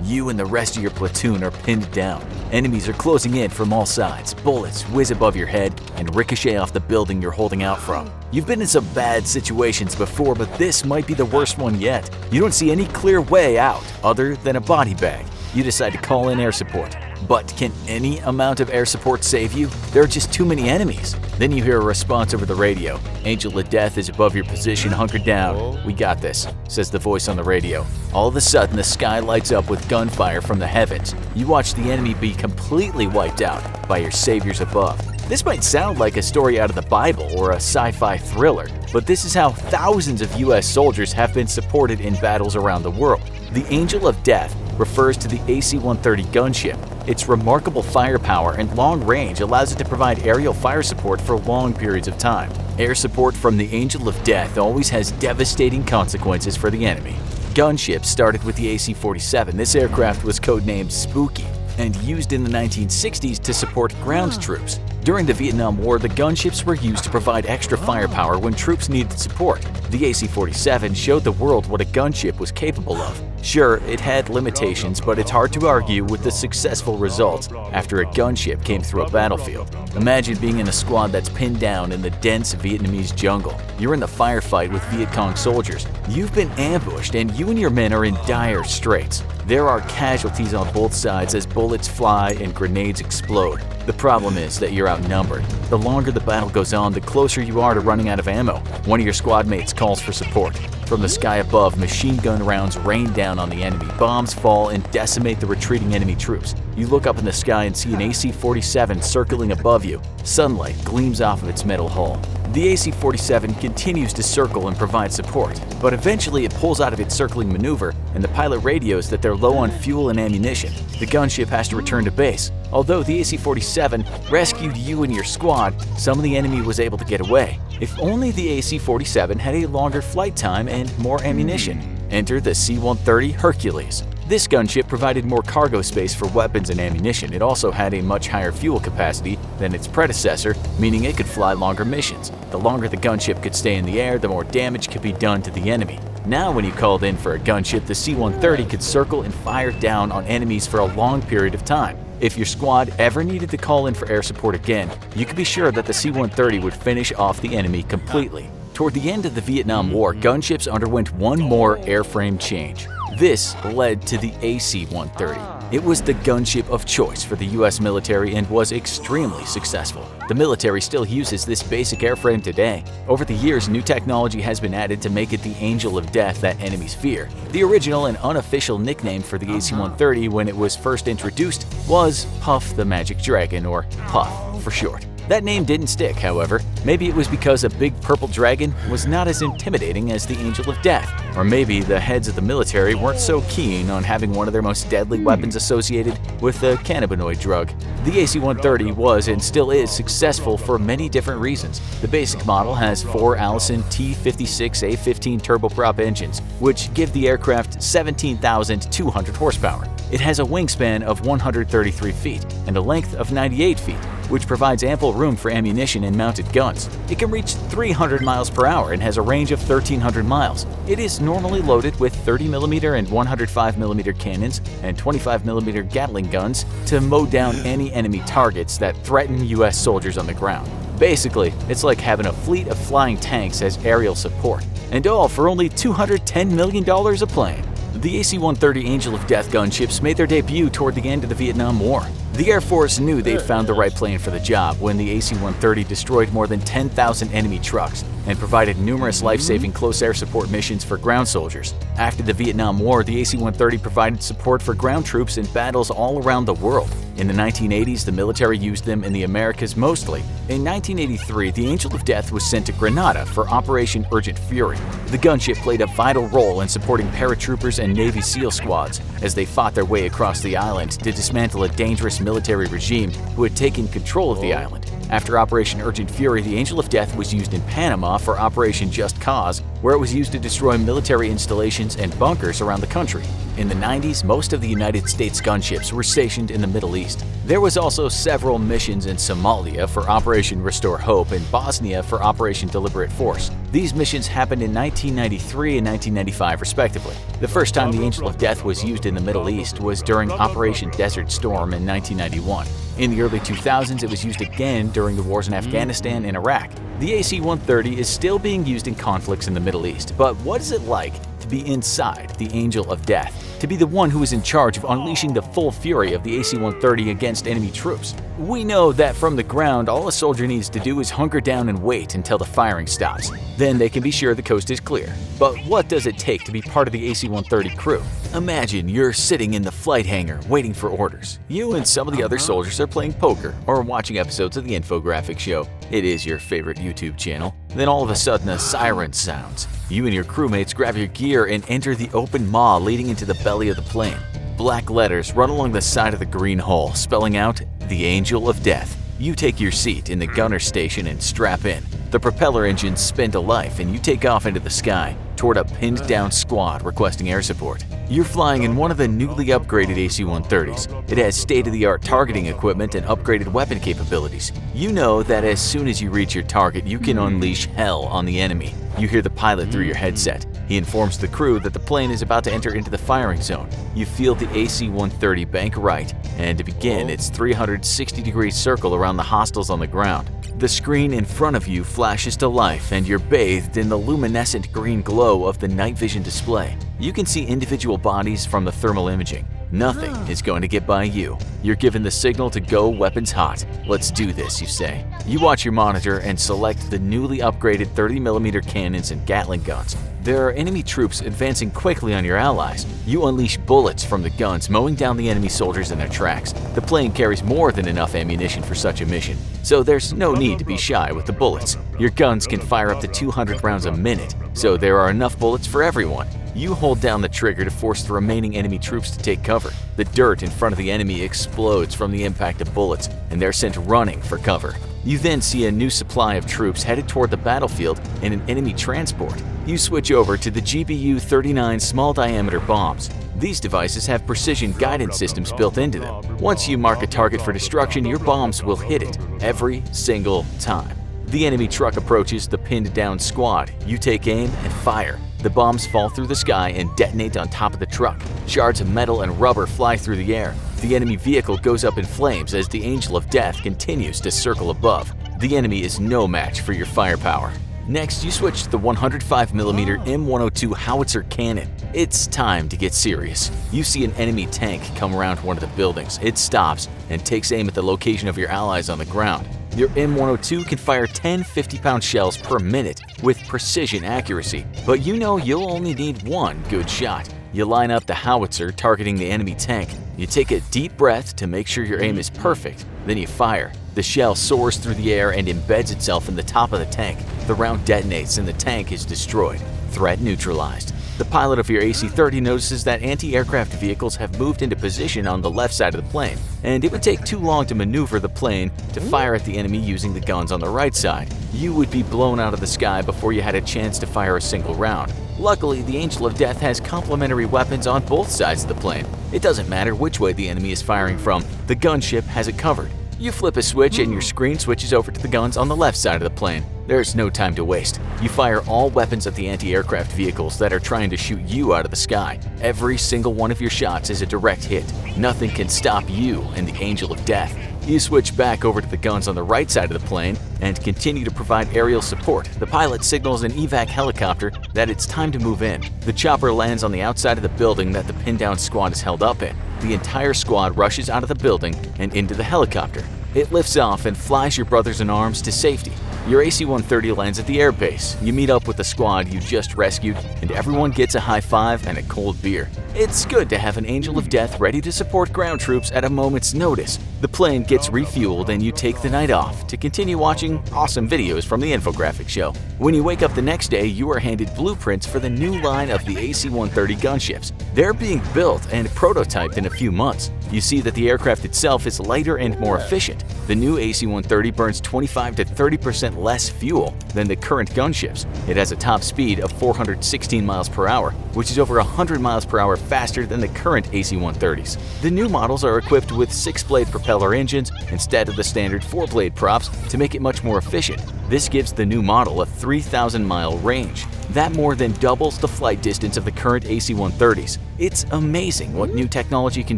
You and the rest of your platoon are pinned down. Enemies are closing in from all sides. Bullets whiz above your head and ricochet off the building you're holding out from. You've been in some bad situations before, but this might be the worst one yet. You don't see any clear way out other than a body bag. You decide to call in air support. But can any amount of air support save you? There are just too many enemies. Then you hear a response over the radio. Angel of Death is above your position, hunker down. We got this, says the voice on the radio. All of a sudden, the sky lights up with gunfire from the heavens. You watch the enemy be completely wiped out by your saviors above. This might sound like a story out of the Bible or a sci-fi thriller, but this is how thousands of US soldiers have been supported in battles around the world. The Angel of Death refers to the AC-130 gunship. Its remarkable firepower and long range allows it to provide aerial fire support for long periods of time. Air support from the Angel of Death always has devastating consequences for the enemy. Gunships started with the AC-47. This aircraft was codenamed Spooky and used in the 1960s to support ground troops. During the Vietnam War, the gunships were used to provide extra firepower when troops needed support. The AC-47 showed the world what a gunship was capable of. Sure, it had limitations, but it's hard to argue with the successful results after a gunship came through a battlefield. Imagine being in a squad that's pinned down in the dense Vietnamese jungle. You're in the firefight with Viet Cong soldiers. You've been ambushed and you and your men are in dire straits. There are casualties on both sides as bullets fly and grenades explode. The problem is that you're outnumbered. The longer the battle goes on, the closer you are to running out of ammo. One of your squad mates calls for support. From the sky above, machine gun rounds rain down on the enemy. Bombs fall and decimate the retreating enemy troops. You look up in the sky and see an AC-47 circling above you. Sunlight gleams off of its metal hull. The AC-47 continues to circle and provide support, but eventually it pulls out of its circling maneuver and the pilot radios that they're low on fuel and ammunition. The gunship has to return to base. Although the AC-47 rescued you and your squad, some of the enemy was able to get away. If only the AC-47 had a longer flight time and more ammunition. Enter the C-130 Hercules. This gunship provided more cargo space for weapons and ammunition. It also had a much higher fuel capacity than its predecessor, meaning it could fly longer missions. The longer the gunship could stay in the air, the more damage could be done to the enemy. Now when you called in for a gunship, the C-130 could circle and fire down on enemies for a long period of time. If your squad ever needed to call in for air support again, you could be sure that the C-130 would finish off the enemy completely. Toward the end of the Vietnam War, gunships underwent one more airframe change. This led to the AC-130. It was the gunship of choice for the US military and was extremely successful. The military still uses this basic airframe today. Over the years, new technology has been added to make it the Angel of Death that enemies fear. The original and unofficial nickname for the AC-130 when it was first introduced was Puff the Magic Dragon, or Puff for short. That name didn't stick, however. Maybe it was because a big purple dragon was not as intimidating as the Angel of Death. Or maybe the heads of the military weren't so keen on having one of their most deadly weapons associated with the cannabinoid drug. The AC-130 was and still is successful for many different reasons. The basic model has 4 Allison T56A15 turboprop engines, which give the aircraft 17,200 horsepower. It has a wingspan of 133 feet and a length of 98 feet, which provides ample room for ammunition and mounted guns. It can reach 300 miles per hour and has a range of 1,300 miles. It is normally loaded with 30mm and 105mm cannons and 25mm Gatling guns to mow down any enemy targets that threaten US soldiers on the ground. Basically, it's like having a fleet of flying tanks as aerial support, and all for only $210 million a plane. The AC-130 Angel of Death gunships made their debut toward the end of the Vietnam War. The Air Force knew they'd found the right plane for the job when the AC-130 destroyed more than 10,000 enemy trucks and provided numerous life-saving close air support missions for ground soldiers. After the Vietnam War, the AC-130 provided support for ground troops in battles all around the world. In the 1980s, the military used them in the Americas mostly. In 1983, the Angel of Death was sent to Grenada for Operation Urgent Fury. The gunship played a vital role in supporting paratroopers and Navy SEAL squads as they fought their way across the island to dismantle a dangerous military regime who had taken control of the island. After Operation Urgent Fury, the Angel of Death was used in Panama for Operation Just Cause, where it was used to destroy military installations and bunkers around the country. In the 90s, most of the United States gunships were stationed in the Middle East. There was also several missions in Somalia for Operation Restore Hope and Bosnia for Operation Deliberate Force. These missions happened in 1993 and 1995 respectively. The first time the Angel of Death was used in the Middle East was during Operation Desert Storm in 1991. In the early 2000s, it was used again during the wars in Afghanistan and Iraq. The AC-130 is still being used in conflicts in the Middle East, but what is it like to be inside the Angel of Death? To be the one who is in charge of unleashing the full fury of the AC-130 against enemy troops? We know that from the ground, all a soldier needs to do is hunker down and wait until the firing stops. Then they can be sure the coast is clear. But what does it take to be part of the AC-130 crew? Imagine you're sitting in the flight hangar waiting for orders. You and some of the other soldiers are playing poker or watching episodes of the infographic show. It is your favorite YouTube channel. Then all of a sudden a siren sounds. You and your crewmates grab your gear and enter the open maw leading into the belly of the plane. Black letters run along the side of the green hull, spelling out the Angel of Death. You take your seat in the gunner station and strap in. The propeller engines spin to life and you take off into the sky toward a pinned-down squad requesting air support. You're flying in one of the newly upgraded AC-130s. It has state-of-the-art targeting equipment and upgraded weapon capabilities. You know that as soon as you reach your target, you can unleash hell on the enemy. You hear the pilot through your headset. He informs the crew that the plane is about to enter into the firing zone. You feel the AC-130 bank right and to begin its 360-degree circle around the hostiles on the ground. The screen in front of you flashes to life and you're bathed in the luminescent green glow of the night vision display. You can see individual bodies from the thermal imaging. Nothing is going to get by you. You're given the signal to go weapons hot. Let's do this, you say. You watch your monitor and select the newly upgraded 30mm cannons and Gatling guns. There are enemy troops advancing quickly on your allies. You unleash bullets from the guns, mowing down the enemy soldiers in their tracks. The plane carries more than enough ammunition for such a mission, so there's no need to be shy with the bullets. Your guns can fire up to 200 rounds a minute, so there are enough bullets for everyone. You hold down the trigger to force the remaining enemy troops to take cover. The dirt in front of the enemy explodes from the impact of bullets, and they're sent running for cover. You then see a new supply of troops headed toward the battlefield in an enemy transport. You switch over to the GBU-39 small-diameter bombs. These devices have precision guidance systems built into them. Once you mark a target for destruction, your bombs will hit it every single time. The enemy truck approaches the pinned-down squad. You take aim and fire. The bombs fall through the sky and detonate on top of the truck. Shards of metal and rubber fly through the air. The enemy vehicle goes up in flames as the Angel of Death continues to circle above. The enemy is no match for your firepower. Next, you switch to the 105mm M102 howitzer cannon. It's time to get serious. You see an enemy tank come around one of the buildings. It stops and takes aim at the location of your allies on the ground. Your M102 can fire 10 50-pound shells per minute with precision accuracy, but you know you'll only need one good shot. You line up the howitzer targeting the enemy tank. You take a deep breath to make sure your aim is perfect, then you fire. The shell soars through the air and embeds itself in the top of the tank. The round detonates and the tank is destroyed. Threat neutralized. The pilot of your AC-30 notices that anti-aircraft vehicles have moved into position on the left side of the plane, and it would take too long to maneuver the plane to fire at the enemy using the guns on the right side. You would be blown out of the sky before you had a chance to fire a single round. Luckily, the Angel of Death has complementary weapons on both sides of the plane. It doesn't matter which way the enemy is firing from, the gunship has it covered. You flip a switch and your screen switches over to the guns on the left side of the plane. There's no time to waste. You fire all weapons at the anti-aircraft vehicles that are trying to shoot you out of the sky. Every single one of your shots is a direct hit. Nothing can stop you and the Angel of Death. You switch back over to the guns on the right side of the plane and continue to provide aerial support. The pilot signals an evac helicopter that it's time to move in. The chopper lands on the outside of the building that the pinned-down squad is held up in. The entire squad rushes out of the building and into the helicopter. It lifts off and flies your brothers in arms to safety. Your AC-130 lands at the airbase. You meet up with the squad you just rescued, and everyone gets a high five and a cold beer. It's good to have an Angel of Death ready to support ground troops at a moment's notice. The plane gets refueled and you take the night off to continue watching awesome videos from the infographic show. When you wake up the next day, you are handed blueprints for the new line of the AC-130 gunships. They're being built and prototyped in a few months. you see that the aircraft itself is lighter and more efficient. The new AC-130 burns 25 to 30% less fuel than the current gunships. It has a top speed of 416 miles per hour, which is over 100 miles per hour faster than the current AC-130s. The new models are equipped with 6-blade propeller engines instead of the standard 4-blade props to make it much more efficient. This gives the new model a 3,000-mile range. That more than doubles the flight distance of the current AC-130s. It's amazing what new technology can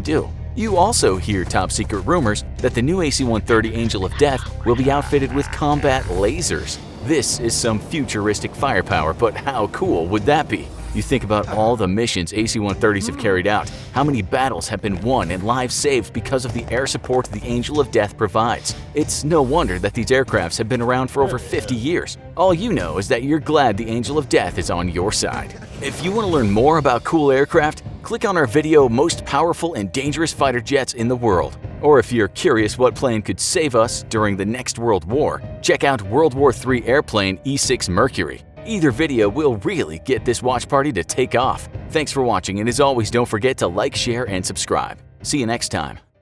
do. You also hear top-secret rumors that the new AC-130 Angel of Death will be outfitted with combat lasers. This is some futuristic firepower, but how cool would that be? You think about all the missions AC-130s have carried out, how many battles have been won and lives saved because of the air support the Angel of Death provides. It's no wonder that these aircrafts have been around for over 50 years. All you know is that you're glad the Angel of Death is on your side. If you want to learn more about cool aircraft, click on our video Most Powerful and Dangerous Fighter Jets in the World. Or if you're curious what plane could save us during the next World War, check out World War III airplane E-6 Mercury. Either video will really get this watch party to take off. Thanks for watching, and as always, don't forget to like, share, and subscribe. See you next time.